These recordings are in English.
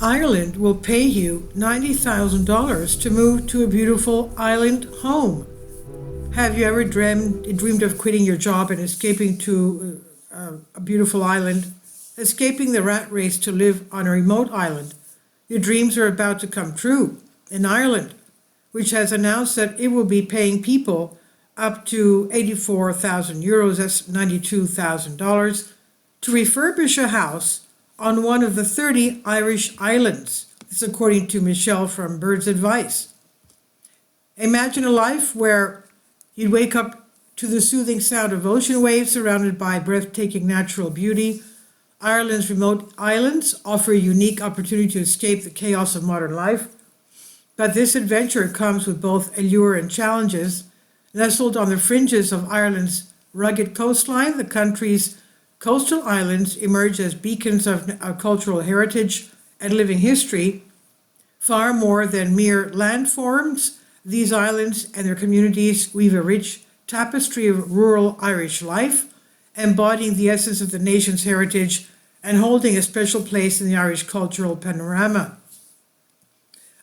Ireland will pay you $90,000 to move to a beautiful island home. Have you ever dreamed of quitting your job and escaping to a beautiful island, escaping the rat race to live on a remote island? Your dreams are about to come true in Ireland, which has announced that it will be paying people up to 84,000 euros, that's $92,000, to refurbish a house on one of the 30 Irish islands. This is according to Michelle from Bird's Advice. Imagine a life where you'd wake up to the soothing sound of ocean waves surrounded by breathtaking natural beauty. Ireland's remote islands offer a unique opportunity to escape the chaos of modern life. But this adventure comes with both allure and challenges. Nestled on the fringes of Ireland's rugged coastline, the country's coastal islands emerge as beacons of cultural heritage and living history. Far more than mere landforms, these islands and their communities weave a rich tapestry of rural Irish life, embodying the essence of the nation's heritage and holding a special place in the Irish cultural panorama.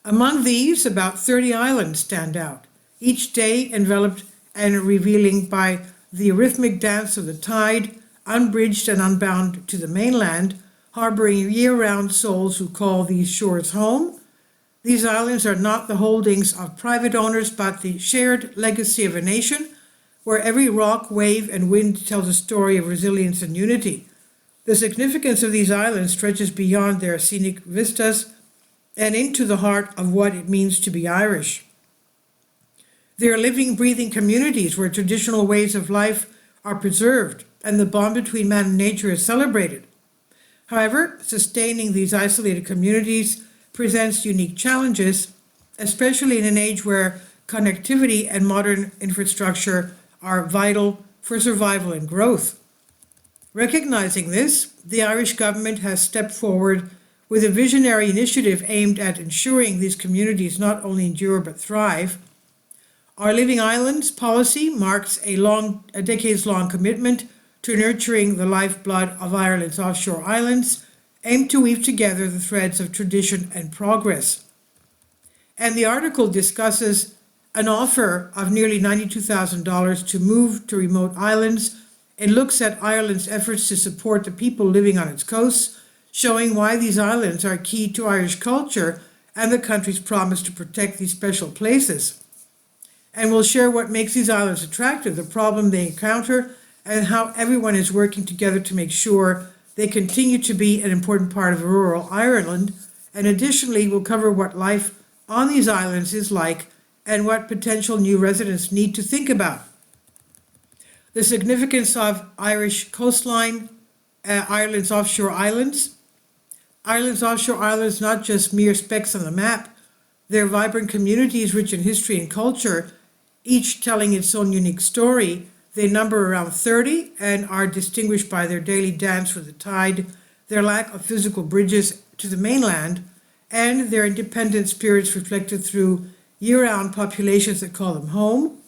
Among these, about 30 islands stand out, each day enveloped and revealing by the rhythmic dance of the tide, unbridged and unbound to the mainland, harboring year-round souls who call these shores home. These islands are not the holdings of private owners, but the shared legacy of a nation, where every rock, wave, and wind tells a story of resilience and unity. The significance of these islands stretches beyond their scenic vistas and into the heart of what it means to be Irish. They are living, breathing communities where traditional ways of life are preserved and the bond between man and nature is celebrated. However, sustaining these isolated communities presents unique challenges, especially in an age where connectivity and modern infrastructure are vital for survival and growth. Recognizing this, the Irish government has stepped forward with a visionary initiative aimed at ensuring these communities not only endure but thrive. Our Living Islands policy marks a decades-long commitment to nurturing the lifeblood of Ireland's offshore islands, aimed to weave together the threads of tradition and progress. And the article discusses an offer of nearly $92,000 to move to remote islands and looks at Ireland's efforts to support the people living on its coasts, showing why these islands are key to Irish culture and the country's promise to protect these special places. And we'll share what makes these islands attractive, the problem they encounter, and how everyone is working together to make sure they continue to be an important part of rural Ireland. And additionally, we'll cover what life on these islands is like and what potential new residents need to think about. The significance of Irish coastline, Ireland's offshore islands. Ireland's offshore islands, not just mere specks on the map, they're vibrant communities rich in history and culture, each telling its own unique story. They number around 30 and are distinguished by their daily dance with the tide, their lack of physical bridges to the mainland, and their independent spirits reflected through year-round populations that call them home.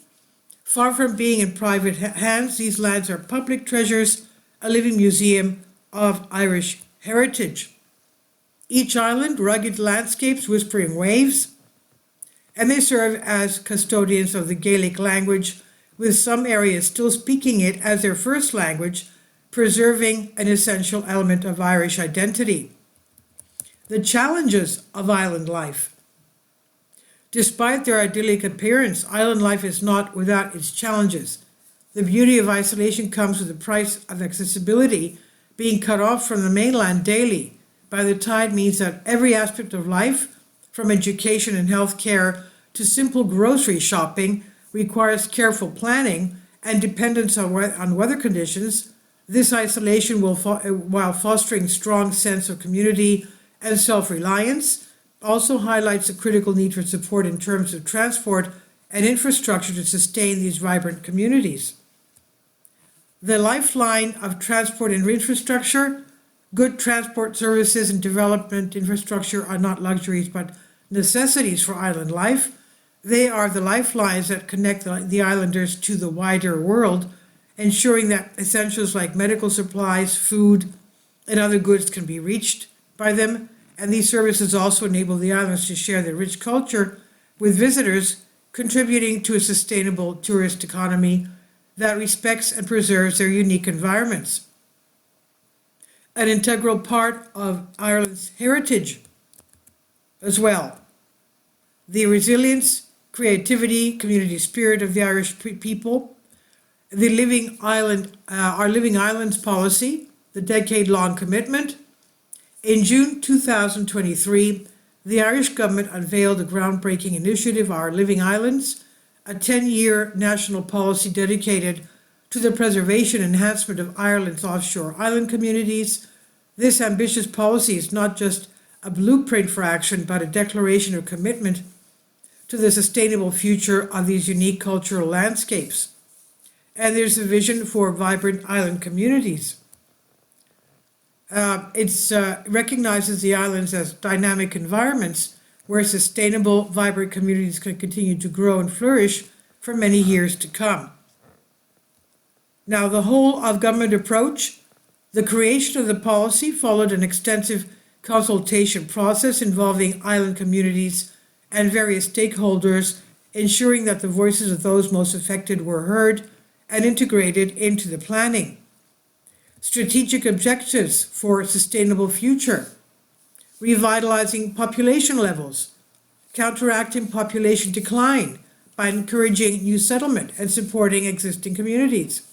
Far from being in private hands, these lands are public treasures, a living museum of Irish heritage. Each island, rugged landscapes, whispering waves, and they serve as custodians of the Gaelic language, with some areas still speaking it as their first language, preserving an essential element of Irish identity. The challenges of island life. Despite their idyllic appearance, island life is not without its challenges. The beauty of isolation comes with the price of accessibility. Being cut off from the mainland daily by the tide means that every aspect of life, from education and healthcare to simple grocery shopping, requires careful planning and dependence on weather conditions. This isolation, while fostering a strong sense of community and self-reliance, also highlights the critical need for support in terms of transport and infrastructure to sustain these vibrant communities. The lifeline of transport and infrastructure. Good transport services and development infrastructure are not luxuries but necessities for island life. They are the lifelines that connect the islanders to the wider world, ensuring that essentials like medical supplies, food, and other goods can be reached by them, And these services also enable the islands to share their rich culture with visitors, contributing to a sustainable tourist economy that respects and preserves their unique environments. An integral part of Ireland's heritage as well. The resilience, creativity, community spirit of the Irish people, the our Living Islands policy, the decade-long commitment. In June 2023, the Irish government unveiled a groundbreaking initiative, Our Living Islands, a 10-year national policy dedicated to the preservation and enhancement of Ireland's offshore island communities. This ambitious policy is not just a blueprint for action, but a declaration of commitment to the sustainable future of these unique cultural landscapes. And there's a vision for vibrant island communities. It recognizes the islands as dynamic environments where sustainable, vibrant communities can continue to grow and flourish for many years to come. Now, the whole of government approach, the creation of the policy followed an extensive consultation process involving island communities and various stakeholders, ensuring that the voices of those most affected were heard and integrated into the planning. Strategic objectives for a sustainable future, revitalizing population levels, counteracting population decline by encouraging new settlement and supporting existing communities,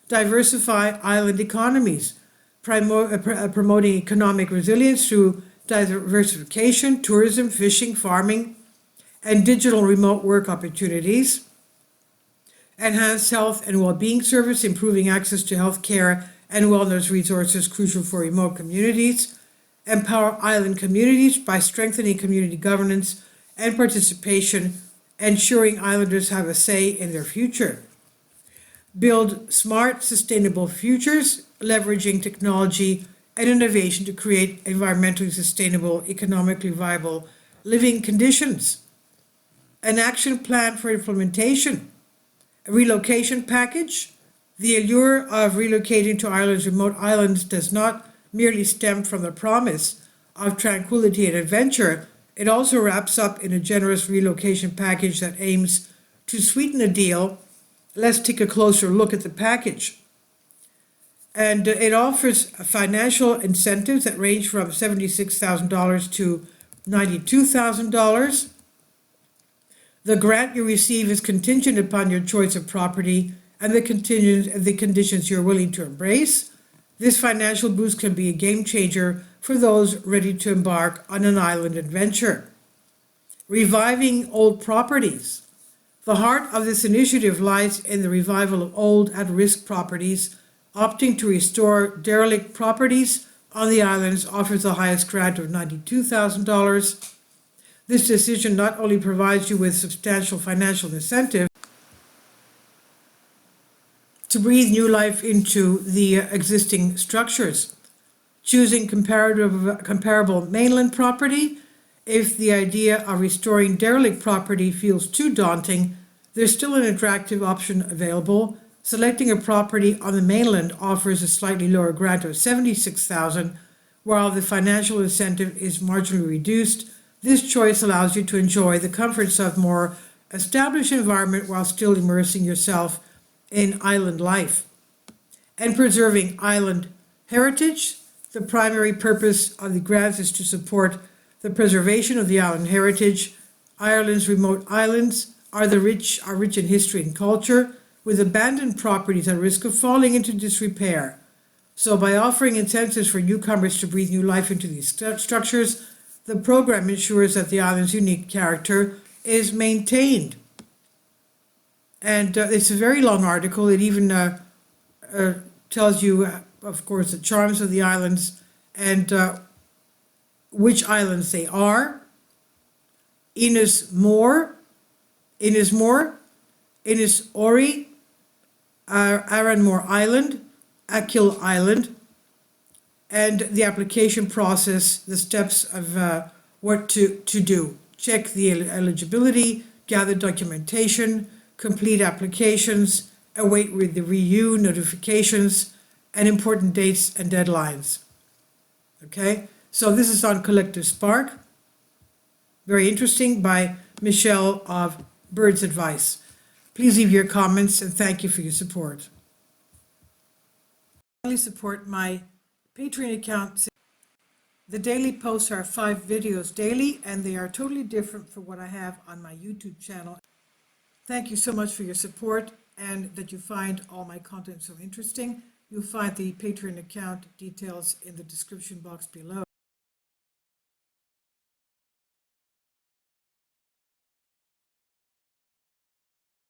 diversify island economies, promoting economic resilience through diversification, tourism, fishing, farming, and digital remote work opportunities, enhance health and well-being service, improving access to health care and wellness resources crucial for remote communities, empower island communities by strengthening community governance and participation, ensuring islanders have a say in their future. Build smart, sustainable futures, leveraging technology and innovation to create environmentally sustainable, economically viable living conditions. An action plan for implementation, a relocation package. The allure of relocating to Ireland's remote islands does not merely stem from the promise of tranquility and adventure. It also wraps up in a generous relocation package that aims to sweeten the deal. Let's take a closer look at the package. And it offers financial incentives that range from $76,000 to $92,000. The grant you receive is contingent upon your choice of property and the conditions you're willing to embrace. This financial boost can be a game changer for those ready to embark on an island adventure. Reviving old properties. The heart of this initiative lies in the revival of old at-risk properties. Opting to restore derelict properties on the islands offers the highest grant of $92,000. This decision not only provides you with substantial financial incentive to breathe new life into the existing structures, choosing comparable mainland property. If the idea of restoring derelict property feels too daunting, there's still an attractive option available. Selecting a property on the mainland offers a slightly lower grant of $76,000, while the financial incentive is marginally reduced. This choice allows you to enjoy the comforts of more established environment while still immersing yourself in island life. And preserving island heritage. The primary purpose of the grants is to support the preservation of the island heritage. Ireland's remote islands are rich in history and culture, with abandoned properties at risk of falling into disrepair. So by offering incentives for newcomers to breathe new life into these structures, the program ensures that the island's unique character is maintained. And it's a very long article. It even tells you, of course, the charms of the islands and which islands they are. Innismore, Ori, Aranmore Island, Achill Island, and the application process, the steps of what to do. Check the eligibility, gather documentation, complete applications, await the review notifications, and important dates and deadlines. Okay, So this is on Collective Spark. Very interesting, by Michelle of Bird's Advice. Please leave your comments and thank you for your support. Finally, support my Patreon account. The daily posts are 5 videos daily, and they are totally different from what I have on my YouTube channel. Thank you so much for your support and that you find all my content so interesting. You'll find the Patreon account details in the description box below.